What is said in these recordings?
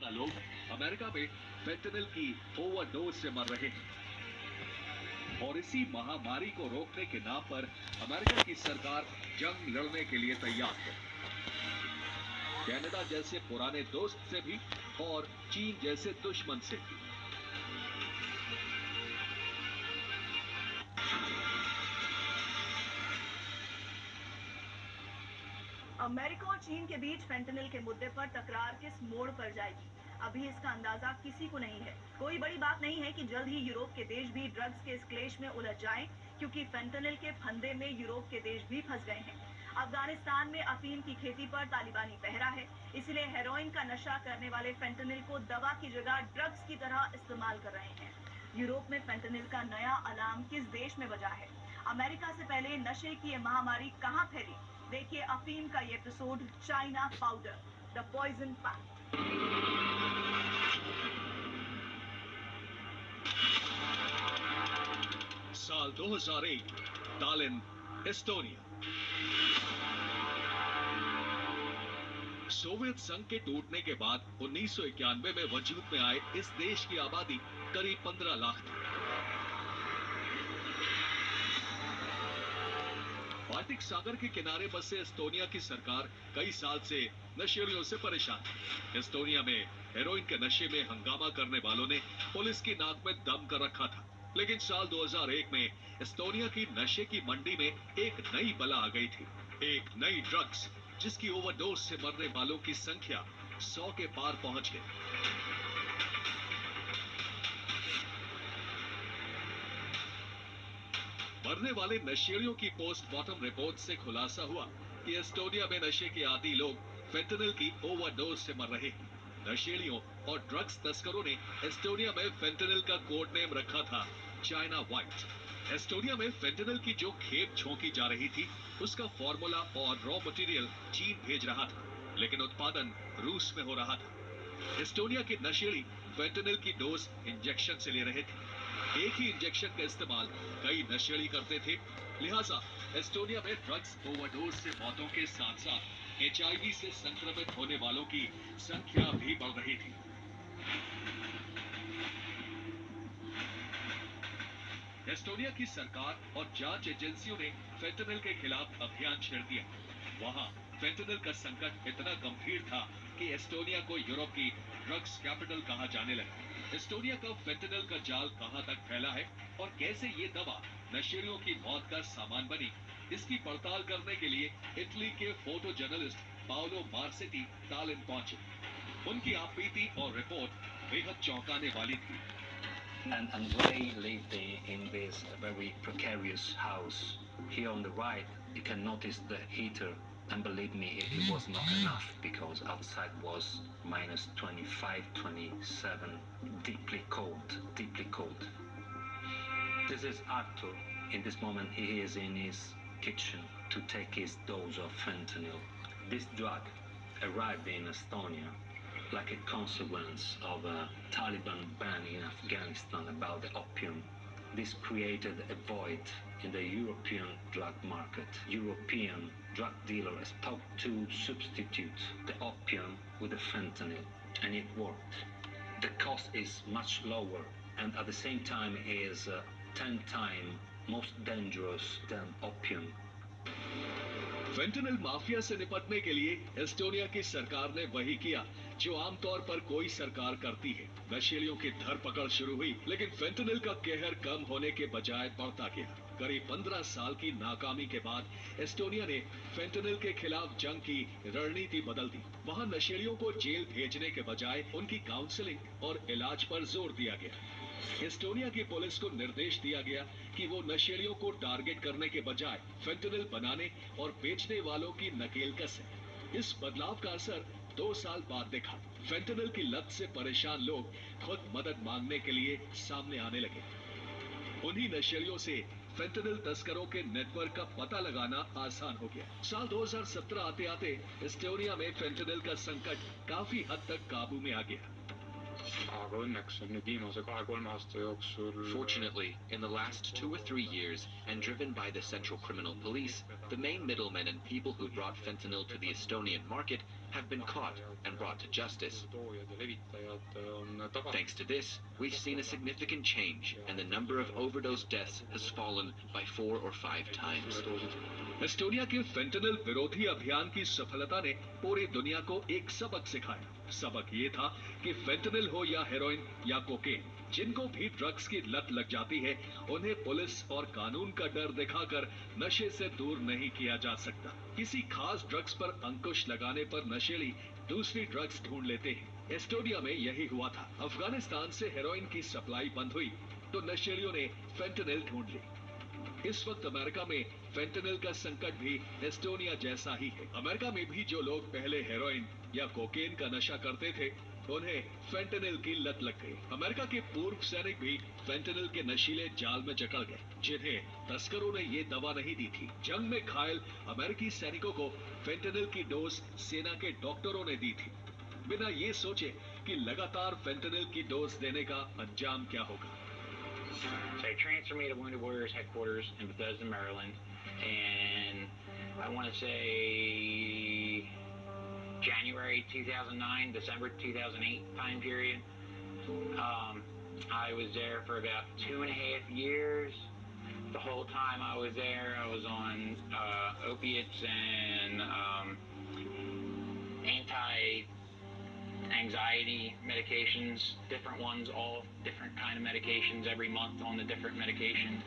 ज्यादा लोग अमेरिका में फेंटनिल की ओवरडोज से मर रहे हैं और इसी महामारी को रोकने के नाम पर अमेरिका की सरकार जंग लड़ने के लिए तैयार है। कनाडा जैसे पुराने दोस्त से भी और चीन जैसे दुश्मन से भी। अमेरिका और चीन के बीच फेंटनिल के मुद्दे पर तकरार किस मोड़ पर जाएगी, अभी इसका अंदाजा किसी को नहीं है। कोई बड़ी बात नहीं है कि जल्द ही यूरोप के देश भी ड्रग्स के इस क्लेश में उलझ जाएं, क्योंकि फेंटनिल के फंदे में यूरोप के देश भी फंस गए हैं। अफगानिस्तान में अफीम की खेती पर तालिबानी पहरा है, इसलिए हेरोइन का नशा करने वाले फेंटनिल को दवा की जगह ड्रग्स की तरह इस्तेमाल कर रहे हैं। यूरोप में फेंटनिल का नया अलार्म किस देश में बजा है? अमेरिका से पहले नशे की ये महामारी कहां फैली? देखिए अफीम का ये episode, China powder, the poison pack. साल 2001, तालिन, एस्टोनिया। सोवियत संघ के टूटने के बाद 1991 में वजूद में आए इस देश की आबादी करीब 15 लाख थी। बाल्टिक सागर के किनारे बसे एस्टोनिया की सरकार कई साल से नशेड़ियों से परेशान थी। एस्टोनिया में हेरोइन के नशे में हंगामा करने वालों ने पुलिस की नाक में दम कर रखा था। लेकिन साल 2001 में एस्टोनिया की नशे की मंडी में एक नई बला आ गई थी। एक नई ड्रग्स जिसकी ओवरडोज से मरने वालों की संख्या 100 के पार पहुंच गई। मरने वाले नशेड़ियों की पोस्टमार्टम रिपोर्ट से खुलासा हुआ कि एस्टोनिया में नशे के आदी लोग फेंटनिल की ओवरडोज से मर रहे हैं। नशेड़ियों और ड्रग्स तस्करों ने एस्टोनिया में फेंटनिल का कोड नेम रखा था चाइना व्हाइट। एस्टोनिया में फेंटनिल की जो खेप झोंकी जा रही थी, उसका फॉर्मूला और रॉ मटेरियल चीन भेज रहा था, लेकिन उत्पादन रूस में हो रहा था। एस्टोनिया के नशेड़ी फेंटनिल की डोज इंजेक्शन से ले रहे थे। एक ही इंजेक्शन का इस्तेमाल कई नशेड़ी करते थे, लिहाजा एस्टोनिया में ड्रग्स ओवरडोज से मौतों के साथ साथ एचआईवी से संक्रमित होने वालों की संख्या भी बढ़ रही थी। एस्टोनिया की सरकार और जांच एजेंसियों ने फेंटनिल के खिलाफ अभियान छेड़ दिया। वहां फेंटनिल का संकट इतना गंभीर था कि एस्टोनिया को यूरोप की ड्रग्स कैपिटल कहा जाने लगा। एस्टोनिया का फेंटनिल का जाल कहां तक फैला है और कैसे ये दवा नशेड़ियों की मौत का सामान बनी, इसकी पड़ताल करने के लिए इटली के फोटो जर्नलिस्ट पाओलो मार्सेटी तालिन पहुंचे। उनकी आपबीती और रिपोर्ट बेहद चौंकाने वाली थी। And they lived in this very precarious house. Here on the right, you can notice the heater. And believe me, it was not enough because outside was minus 25, 27, deeply cold, deeply cold. This is Arthur. In this moment, he is in his kitchen to take his dose of fentanyl. This drug arrived in Estonia like a consequence of a Taliban ban in Afghanistan about the opium. This created a void in the European drug market. European drug dealers thought to substitute the opium with the fentanyl, and it worked. The cost is much lower, and at the same time is 10 times most dangerous than opium. Fentanyl mafia से निपटने के लिए Estonia की सरकार ने वही किया जो आमतौर पर कोई सरकार करती है। नशेड़ियों की धरपकड़ शुरू हुई, लेकिन फेंटनिल का कहर कम होने के बजाय बढ़ता गया। करीब 15 साल की नाकामी के बाद एस्टोनिया ने फेंटनिल के खिलाफ जंग की रणनीति बदल दी। वहां नशेड़ियों को जेल भेजने के बजाय उनकी काउंसलिंग और इलाज पर जोर दिया गया। एस्टोनिया की पुलिस को निर्देश दिया गया कि वो नशेड़ियों को टारगेट करने के बजाय फेंटनिल बनाने और बेचने वालों की नकेल कसे। इस बदलाव का असर 2 साल बाद दिखा। फेंटनिल की लत से परेशान लोग खुद मदद मांगने के लिए सामने आने लगे। उन्हीं नशेड़ियों से फेंटनिल तस्करों के नेटवर्क का पता लगाना आसान हो गया। साल 2017 आते आते एस्टोनिया में फेंटनिल का संकट काफी हद तक काबू में आ गया। Fortunately, in the last 2 or 3 years, and driven by the Central Criminal Police, the main middlemen and people who brought fentanyl to the Estonian market have been caught and brought to justice. Thanks to this, we've seen a significant change, and the number of overdose deaths has fallen by 4 or 5 times. Estonia के फेंटनल विरोधी अभियान की सफलता ने पूरी दुनिया को एक सबक सिखाया। सबक ये था कि फेंटनल हो या हेरोइन या कोकेन, जिनको भी ड्रग्स की लत लग जाती है, उन्हें पुलिस और कानून का डर दिखाकर नशे से दूर नहीं किया जा सकता। किसी खास ड्रग्स पर अंकुश लगाने पर नशेड़ी दूसरी ड्रग्स ढूंढ लेते हैं। एस्टोनिया में यही हुआ था। अफगानिस्तान से हेरोइन की सप्लाई बंद हुई तो नशेड़ियों ने फेंटनल ढूंढ ली। इस वक्त अमेरिका में फेंटनल का संकट भी एस्टोनिया जैसा ही है। अमेरिका में भी जो लोग पहले हेरोइन या कोकेन का नशा करते थे, उन्हें फेंटनल की लत लग गई। अमेरिका के पूर्व सैनिक भी फेंटनल के नशीले जाल में जकड़ गए, जिन्हें तस्करों ने ये दवा नहीं दी थी। जंग में घायल अमेरिकी सैनिकों को फेंटनल की डोज सेना के डॉक्टरों ने दी थी, बिना ये सोचे कि लगातार फेंटनल की डोज देने का अंजाम क्या होगा। So they transferred me to Wounded Warriors headquarters in Bethesda, Maryland, and I want to say January 2009, December 2008 time period. I was there for about 2.5 years. The whole time I was there, I was on opiates and anti-anxiety medications, different ones, all different kind of medications every month on the different medication.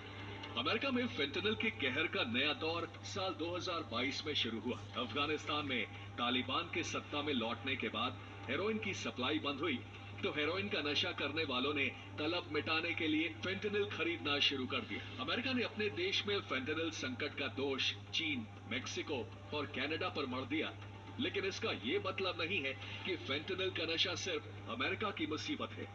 America में फेंटनल के कहर का नया दौर साल 2022 में शुरू हुआ। अफगानिस्तान में तालिबान के सत्ता में लौटने के बाद हेरोइन की सप्लाई बंद हुई तो हेरोइन का नशा करने वालों ने तलब मिटाने के लिए फेंटनल खरीदना शुरू कर दिया। अमेरिका ने अपने देश में फेंटनल संकट का दोष चीन, मेक्सिको और कनाडा पर मढ़ दिया, लेकिन इसका ये मतलब नहीं है कि फेंटनल का नशा सिर्फ अमेरिका की मुसीबत है।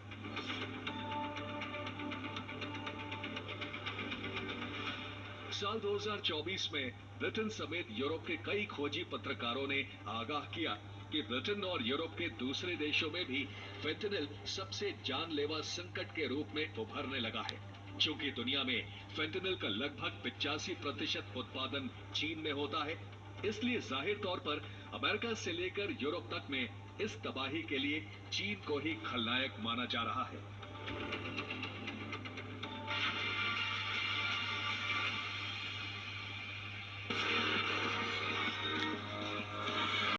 साल 2024 में ब्रिटेन समेत यूरोप के कई खोजी पत्रकारों ने आगाह किया कि ब्रिटेन और यूरोप के दूसरे देशों में भी फेंटनल सबसे जानलेवा संकट के रूप में उभरने लगा है। चूंकि दुनिया में फेंटनल का लगभग 85% उत्पादन चीन में होता है, इसलिए जाहिर तौर पर अमेरिका से लेकर यूरोप तक में इस तबाही के लिए चीन को ही खलनायक माना जा रहा है।